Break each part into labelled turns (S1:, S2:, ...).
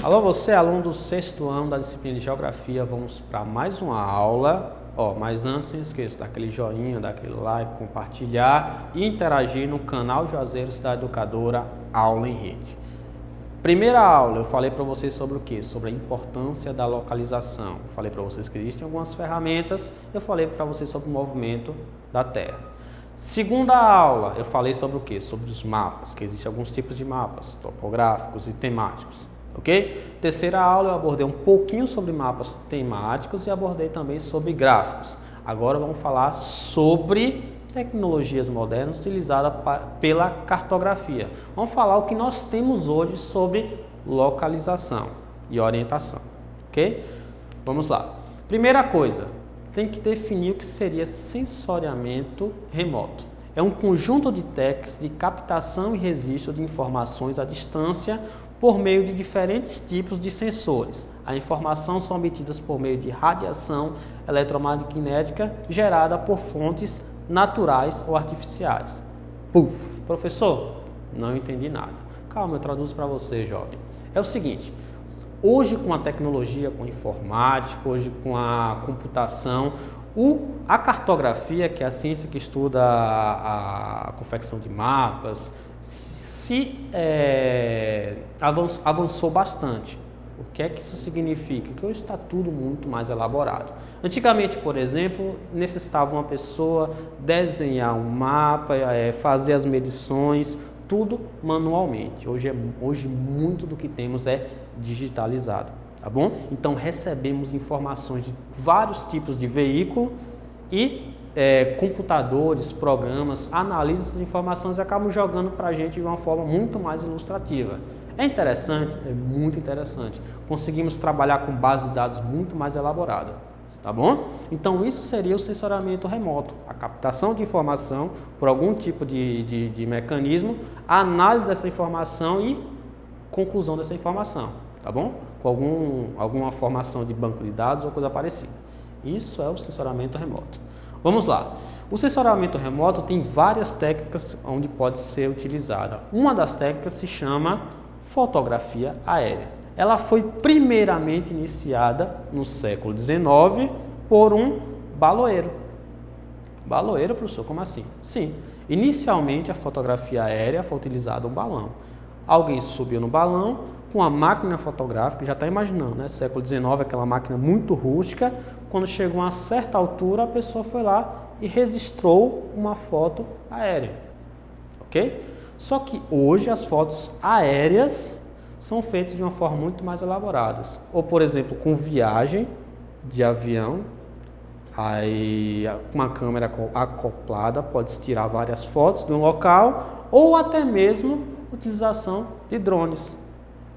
S1: Alô, você, aluno do 6º ano da disciplina de Geografia, vamos para mais uma aula. Mas antes não esqueça, daquele joinha, daquele like, compartilhar e interagir no canal Juazeiro Cidade Educadora Aula em Rede. Primeira aula, eu falei para vocês sobre o quê? Sobre a importância da localização. Eu falei para vocês que existem algumas ferramentas, eu falei para vocês sobre o movimento da Terra. Segunda aula, eu falei sobre o quê? Sobre os mapas, que existem alguns tipos de mapas, topográficos e temáticos. Ok? Terceira aula eu abordei um pouquinho sobre mapas temáticos e abordei também sobre gráficos. Agora vamos falar sobre tecnologias modernas utilizadas pela cartografia. Vamos falar o que nós temos hoje sobre localização e orientação. Ok? Vamos lá. Primeira coisa, tem que definir o que seria sensoriamento remoto. É um conjunto de técnicas de captação e registro de informações à distância por meio de diferentes tipos de sensores. A informação são obtidas por meio de radiação eletromagnética gerada por fontes naturais ou artificiais. Puf! Professor, não entendi nada. Calma, eu traduzo para você, jovem. É o seguinte, hoje com a tecnologia, com a informática, hoje com a computação, a cartografia, que é a ciência que estuda a confecção de mapas, avançou bastante. O que é que isso significa? Que hoje está tudo muito mais elaborado. Antigamente, por exemplo, necessitava uma pessoa desenhar um mapa, fazer as medições, tudo manualmente. Hoje muito do que temos é digitalizado, tá bom? Então recebemos informações de vários tipos de veículo e computadores, programas, analisam essas informações e acabam jogando para a gente de uma forma muito mais ilustrativa. É interessante? É muito interessante. Conseguimos trabalhar com base de dados muito mais elaborada, tá bom? Então isso seria o sensoriamento remoto, a captação de informação por algum tipo de mecanismo, a análise dessa informação e conclusão dessa informação, tá bom? Com alguma formação de banco de dados ou coisa parecida. Isso é o sensoriamento remoto. Vamos lá. O sensoriamento remoto tem várias técnicas onde pode ser utilizada. Uma das técnicas se chama fotografia aérea. Ela foi primeiramente iniciada no século XIX por um baloeiro. Baloeiro, professor? Como assim? Sim. Inicialmente a fotografia aérea foi utilizada um balão. Alguém subiu no balão com a máquina fotográfica, já está imaginando, né? Século XIX, aquela máquina muito rústica. Quando chegou a uma certa altura, a pessoa foi lá e registrou uma foto aérea, ok? Só que hoje as fotos aéreas são feitas de uma forma muito mais elaborada. Ou, por exemplo, com viagem de avião, aí uma câmera acoplada pode-se tirar várias fotos de um local, ou até mesmo utilização de drones,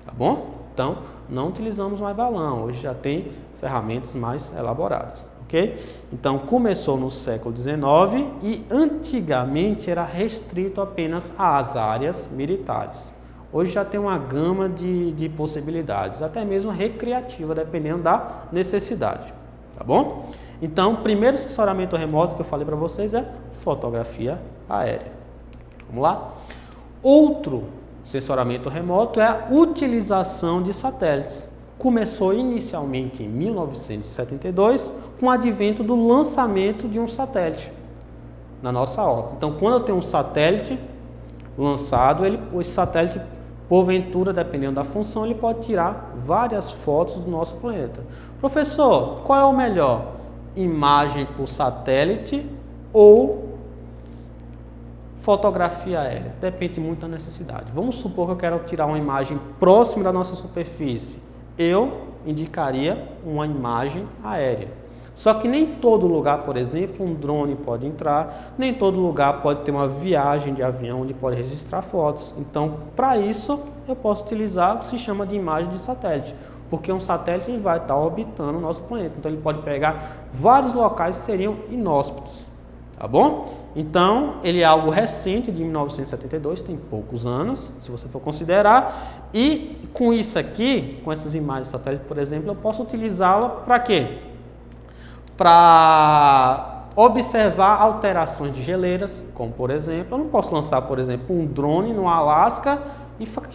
S1: tá bom? Então, não utilizamos mais balão, hoje já tem ferramentas mais elaboradas, ok? Então, começou no século XIX e antigamente era restrito apenas às áreas militares. Hoje já tem uma gama de possibilidades, até mesmo recreativa, dependendo da necessidade, tá bom? Então, o primeiro sensoriamento remoto que eu falei para vocês é fotografia aérea. Vamos lá? Outro sensoriamento remoto é a utilização de satélites. Começou inicialmente em 1972 com o advento do lançamento de um satélite na nossa órbita. Então, quando eu tenho um satélite lançado, esse satélite, porventura, dependendo da função, ele pode tirar várias fotos do nosso planeta. Professor, qual é o melhor? Imagem por satélite ou fotografia aérea? Depende muito da necessidade. Vamos supor que eu quero tirar uma imagem próxima da nossa superfície. Eu indicaria uma imagem aérea. Só que nem todo lugar, por exemplo, um drone pode entrar, nem todo lugar pode ter uma viagem de avião onde pode registrar fotos. Então, para isso, eu posso utilizar o que se chama de imagem de satélite, porque um satélite ele vai estar orbitando o nosso planeta. Então, ele pode pegar vários locais que seriam inóspitos. Tá bom? Então, ele é algo recente, de 1972, tem poucos anos, se você for considerar. E com isso aqui, com essas imagens de satélite, por exemplo, eu posso utilizá-la para quê? Para observar alterações de geleiras, como por exemplo, eu não posso lançar, por exemplo, um drone no Alasca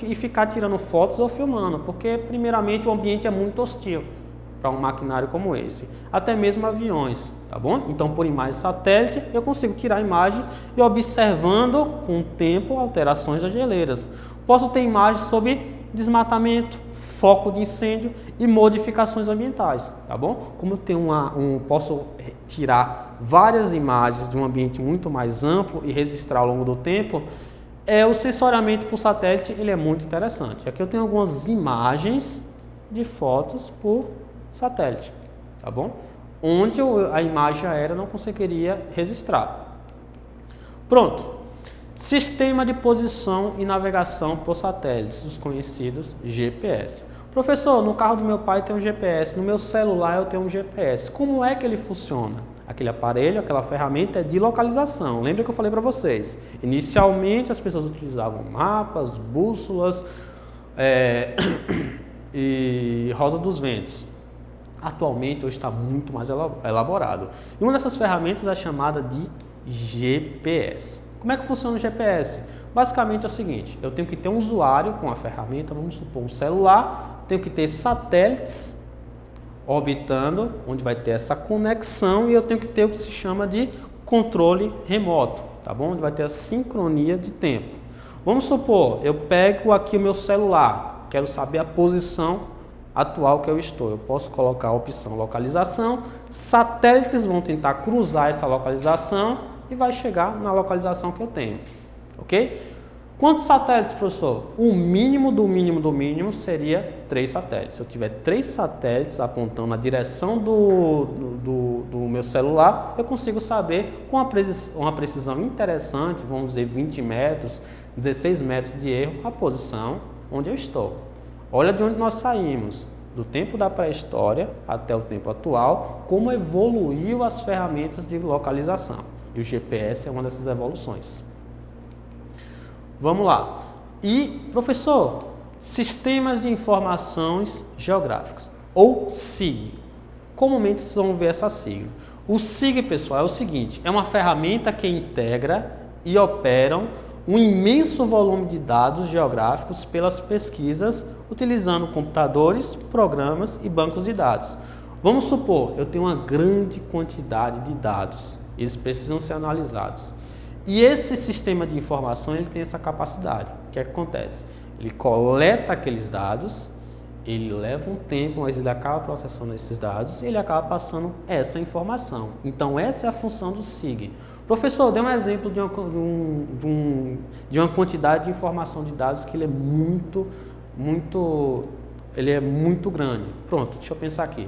S1: e ficar tirando fotos ou filmando, porque primeiramente o ambiente é muito hostil para um maquinário como esse, até mesmo aviões, tá bom? Então por imagem satélite eu consigo tirar a imagem e observando com o tempo alterações das geleiras. Posso ter imagens sobre desmatamento, foco de incêndio e modificações ambientais, tá bom? Como eu tenho posso tirar várias imagens de um ambiente muito mais amplo e registrar ao longo do tempo, o sensoriamento por satélite ele é muito interessante. Aqui eu tenho algumas imagens de fotos por satélite, tá bom? Onde a imagem aérea não conseguiria registrar. Pronto. Sistema de posição e navegação por satélites, os conhecidos GPS. Professor, no carro do meu pai tem um GPS, no meu celular eu tenho um GPS. Como é que ele funciona? Aquele aparelho, aquela ferramenta é de localização. Lembra que eu falei para vocês? Inicialmente as pessoas utilizavam mapas, bússolas e rosa dos ventos. Atualmente hoje está muito mais elaborado. E uma dessas ferramentas é chamada de GPS. Como é que funciona o GPS? Basicamente é o seguinte, eu tenho que ter um usuário com a ferramenta, vamos supor um celular, tenho que ter satélites orbitando, onde vai ter essa conexão, e eu tenho que ter o que se chama de controle remoto, tá bom? Onde vai ter a sincronia de tempo. Vamos supor, eu pego aqui o meu celular, quero saber a posição atual que eu estou. Eu posso colocar a opção localização, satélites vão tentar cruzar essa localização e vai chegar na localização que eu tenho, ok? Quantos satélites, professor? O mínimo do mínimo do mínimo seria 3 satélites. Se eu tiver 3 satélites apontando na direção do meu celular, eu consigo saber com uma precisão interessante, vamos dizer 20 metros, 16 metros de erro, a posição onde eu estou. Olha de onde nós saímos, do tempo da pré-história até o tempo atual, como evoluiu as ferramentas de localização. E o GPS é uma dessas evoluções. Vamos lá. E, professor, Sistemas de Informações Geográficas, ou SIG. Comumente vocês vão ver essa sigla. O SIG, pessoal, é o seguinte, é uma ferramenta que integra e operam um imenso volume de dados geográficos pelas pesquisas utilizando computadores, programas e bancos de dados. Vamos supor, eu tenho uma grande quantidade de dados. Eles precisam ser analisados. E esse sistema de informação ele tem essa capacidade. O que acontece? Ele coleta aqueles dados, ele leva um tempo, mas ele acaba processando esses dados e ele acaba passando essa informação. Então essa é a função do SIG. Professor, dê um exemplo de uma quantidade de informação de dados que ele é muito grande. Pronto, deixa eu pensar aqui.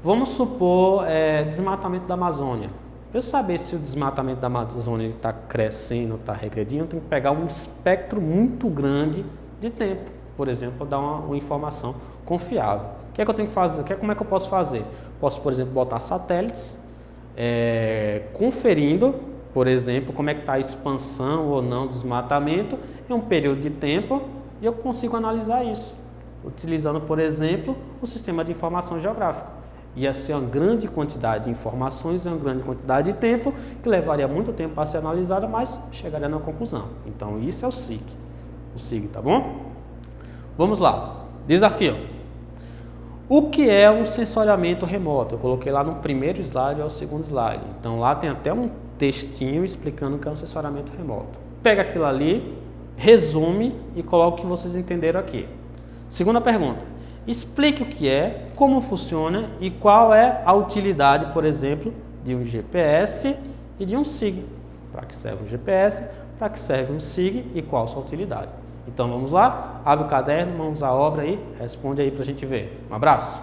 S1: Vamos supor desmatamento da Amazônia. Para eu saber se o desmatamento da Amazônia está crescendo, está regredindo, eu tenho que pegar um espectro muito grande de tempo, por exemplo, para dar uma informação confiável. O que é que eu tenho que fazer? Como é que eu posso fazer? Posso, por exemplo, botar satélites, conferindo, por exemplo, como é que está a expansão ou não do desmatamento em um período de tempo, e eu consigo analisar isso, utilizando, por exemplo, o sistema de informação geográfica. Ia ser uma grande quantidade de informações, uma grande quantidade de tempo, que levaria muito tempo para ser analisada, mas chegaria na conclusão. Então, isso é o SIG, tá bom? Vamos lá. Desafio. O que é um sensoriamento remoto? Eu coloquei lá no primeiro slide ou segundo slide. Então, lá tem até um textinho explicando o que é um sensoriamento remoto. Pega aquilo ali, resume e coloca o que vocês entenderam aqui. Segunda pergunta. Explique o que é, como funciona e qual é a utilidade, por exemplo, de um GPS e de um SIG. Para que serve um GPS, para que serve um SIG e qual a sua utilidade. Então vamos lá, abre o caderno, vamos à obra aí, responde aí para a gente ver. Um abraço!